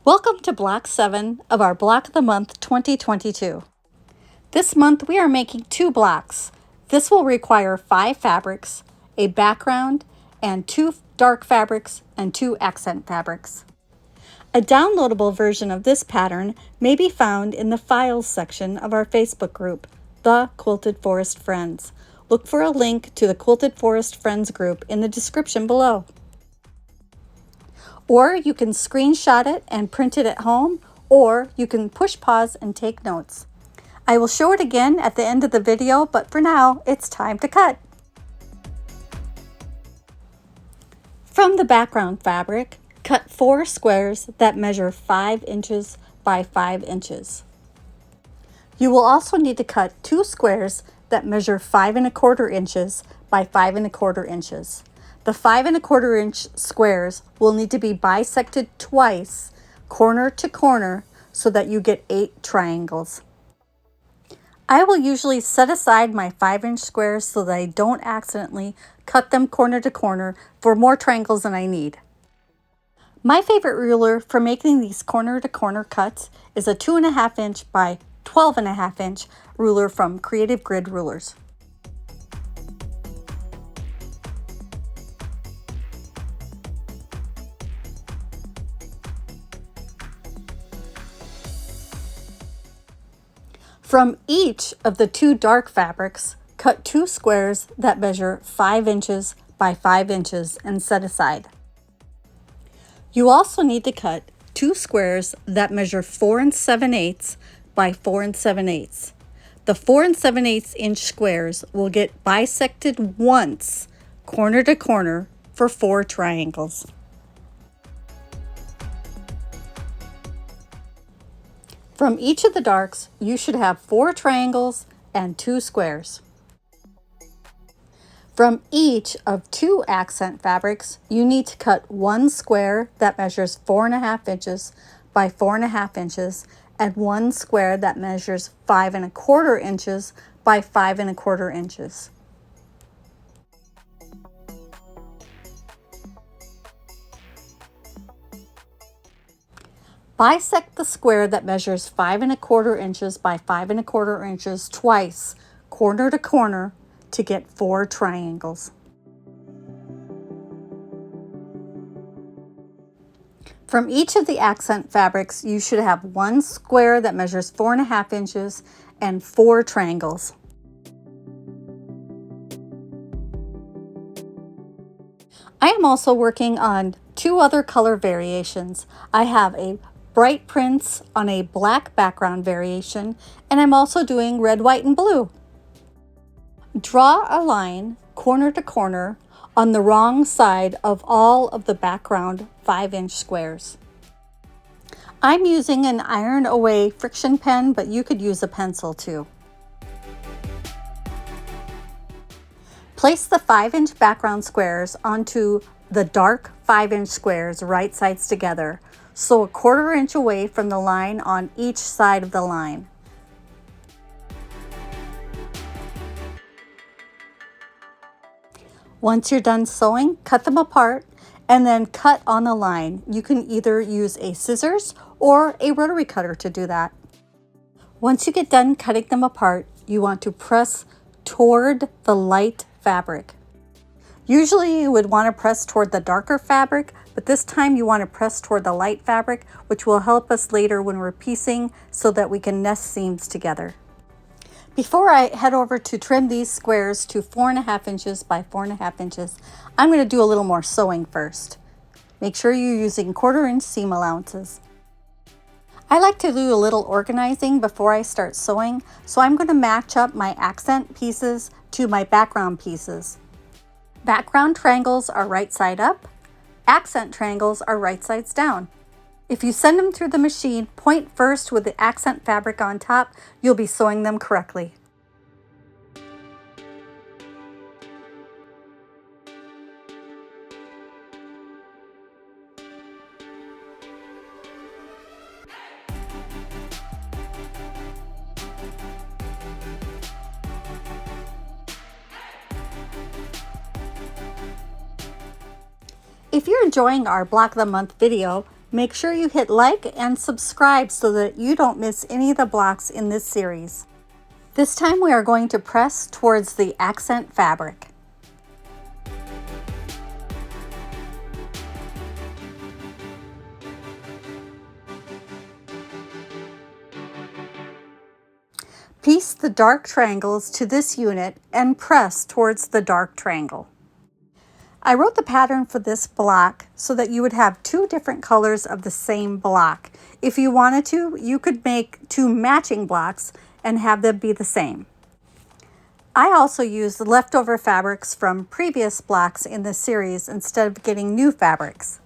Welcome to Block 7 of our Block of the Month 2022. This month we are making 2 blocks. This will require 5 fabrics, a background, and 2 dark fabrics and 2 accent fabrics. A downloadable version of this pattern may be found in the Files section of our Facebook group, The Quilted Forest Friends. Look for a link to the Quilted Forest Friends group in the description below. Or you can screenshot it and print it at home, or you can push pause and take notes. I will show it again at the end of the video, but for now, it's time to cut. From the background fabric, cut 4 squares that measure 5 inches by 5 inches. You will also need to cut 2 squares that measure 5 1/4 inches by 5 1/4 inches. The 5 1/4 inch squares will need to be bisected twice, corner to corner, so that you get 8 triangles. I will usually set aside my 5-inch squares so that I don't accidentally cut them corner to corner for more triangles than I need. My favorite ruler for making these corner to corner cuts is a 2.5 inch by 12.5 inch ruler from Creative Grid Rulers. From each of the 2 dark fabrics, cut 2 squares that measure 5 inches by 5 inches and set aside. You also need to cut 2 squares that measure 4 7/8 by 4 7/8. The 4 7/8 inch squares will get bisected once, corner to corner, for 4 triangles. From each of the darks, you should have 4 triangles and 2 squares. From each of 2 accent fabrics, you need to cut 1 square that measures 4 1/2 inches by 4 1/2 inches and 1 square that measures 5 1/4 inches by 5 1/4 inches. Bisect the square that measures 5 1/4 inches by 5 1/4 inches twice, corner to corner, to get 4 triangles. From each of the accent fabrics, you should have 1 square that measures 4 1/2 inches and 4 triangles. I am also working on 2 other color variations. I have a bright prints on a black background variation, and I'm also doing red, white, and blue. Draw a line corner to corner on the wrong side of all of the background 5-inch squares. I'm using an iron away friction pen, but you could use a pencil too. Place the 5-inch background squares onto the dark 5-inch squares right sides together, so a 1/4 inch away from the line on each side of the line. Once you're done sewing, cut them apart and then cut on the line. You can either use a scissors or a rotary cutter to do that. Once you get done cutting them apart, you want to press toward the light fabric. Usually you would want to press toward the darker fabric, but this time you want to press toward the light fabric, which will help us later when we're piecing so that we can nest seams together. Before I head over to trim these squares to 4 1/2 inches by 4 1/2 inches, I'm going to do a little more sewing first. Make sure you're using 1/4 inch seam allowances. I like to do a little organizing before I start sewing, so I'm going to match up my accent pieces to my background pieces. Background triangles are right side up, accent triangles are right sides down. If you send them through the machine, point first with the accent fabric on top, you'll be sewing them correctly. If you're enjoying our Block of the Month video, Make sure you hit like and subscribe so that you don't miss any of the blocks in this series. This time we are going to press towards the accent fabric. Piece the dark triangles to this unit and press towards the dark triangle. I wrote the pattern for this block so that you would have two different colors of the same block. If you wanted to, you could make two matching blocks and have them be the same. I also used leftover fabrics from previous blocks in this series instead of getting new fabrics.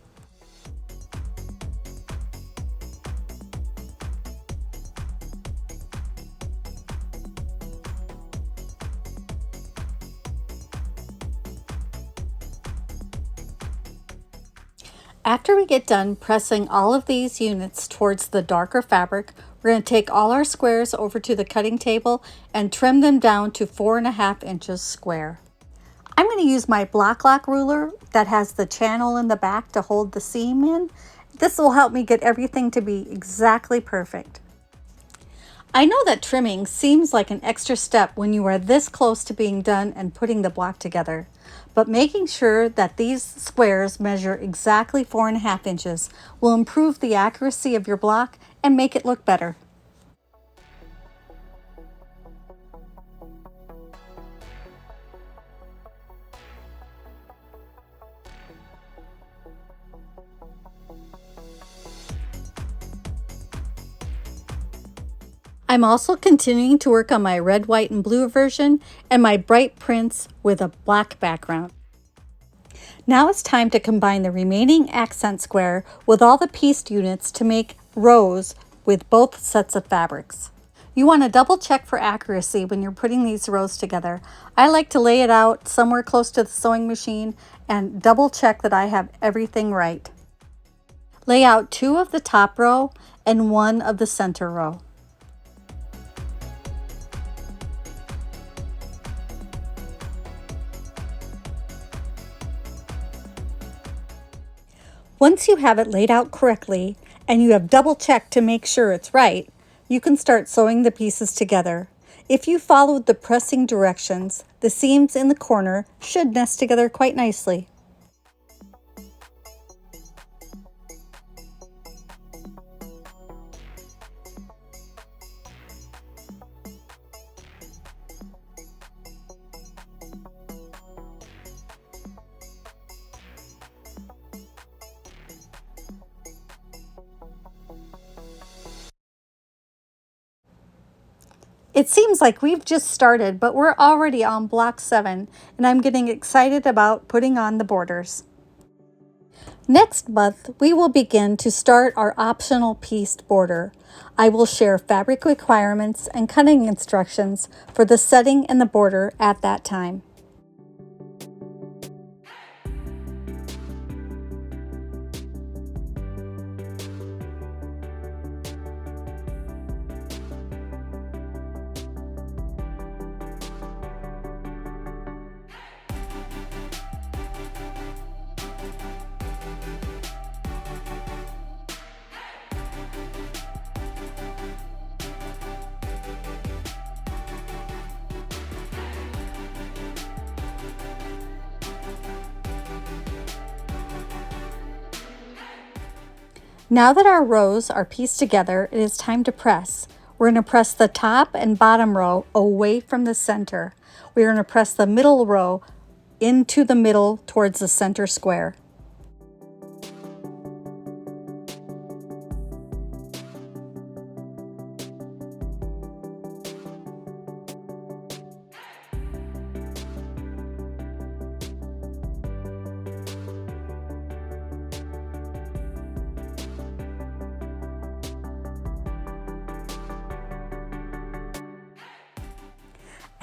After we get done pressing all of these units towards the darker fabric, we're going to take all our squares over to the cutting table and trim them down to 4.5 inches square. I'm going to use my block lock ruler that has the channel in the back to hold the seam in. This will help me get everything to be exactly perfect. I know that trimming seems like an extra step when you are this close to being done and putting the block together, but making sure that these squares measure exactly 4.5 inches will improve the accuracy of your block and make it look better. I'm also continuing to work on my red, white, and blue version and my bright prints with a black background. Now it's time to combine the remaining accent square with all the pieced units to make rows with both sets of fabrics. You want to double check for accuracy when you're putting these rows together. I like to lay it out somewhere close to the sewing machine and double check that I have everything right. Lay out 2 of the top row and 1 of the center row. Once you have it laid out correctly and you have double checked to make sure it's right, you can start sewing the pieces together. If you followed the pressing directions, the seams in the corner should nest together quite nicely. It seems like we've just started, but we're already on block 7, and I'm getting excited about putting on the borders. Next month, we will begin to start our optional pieced border. I will share fabric requirements and cutting instructions for the setting and the border at that time. Now that our rows are pieced together, it is time to press. We're going to press the top and bottom row away from the center. We're going to press the middle row into the middle towards the center square.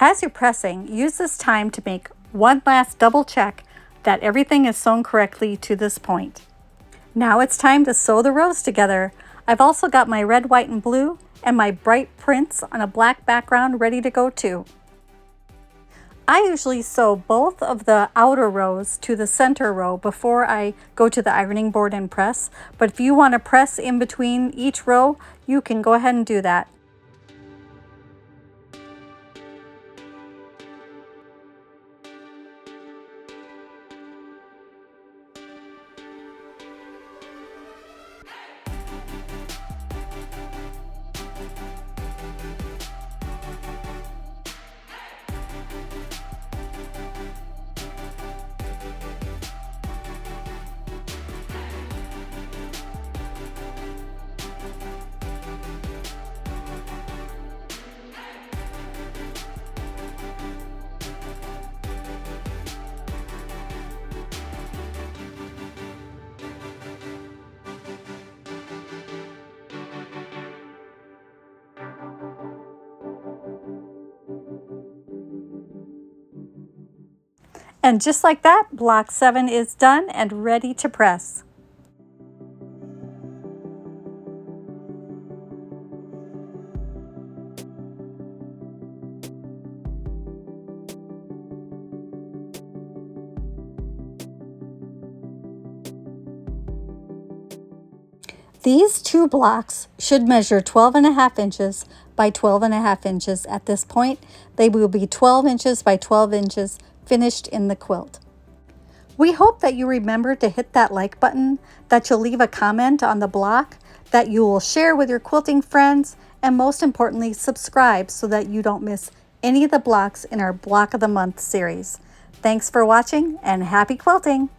As you're pressing, use this time to make one last double check that everything is sewn correctly to this point. Now it's time to sew the rows together. I've also got my red, white, and blue and my bright prints on a black background ready to go too. I usually sew both of the outer rows to the center row before I go to the ironing board and press, but if you want to press in between each row, you can go ahead and do that. And just like that, block 7 is done and ready to press. These 2 blocks should measure 12.5 inches by 12.5 inches at this point. They will be 12 inches by 12 inches finished in the quilt. We hope that you remember to hit that like button, that you'll leave a comment on the block, that you will share with your quilting friends, and most importantly, subscribe so that you don't miss any of the blocks in our Block of the Month series. Thanks for watching and happy quilting!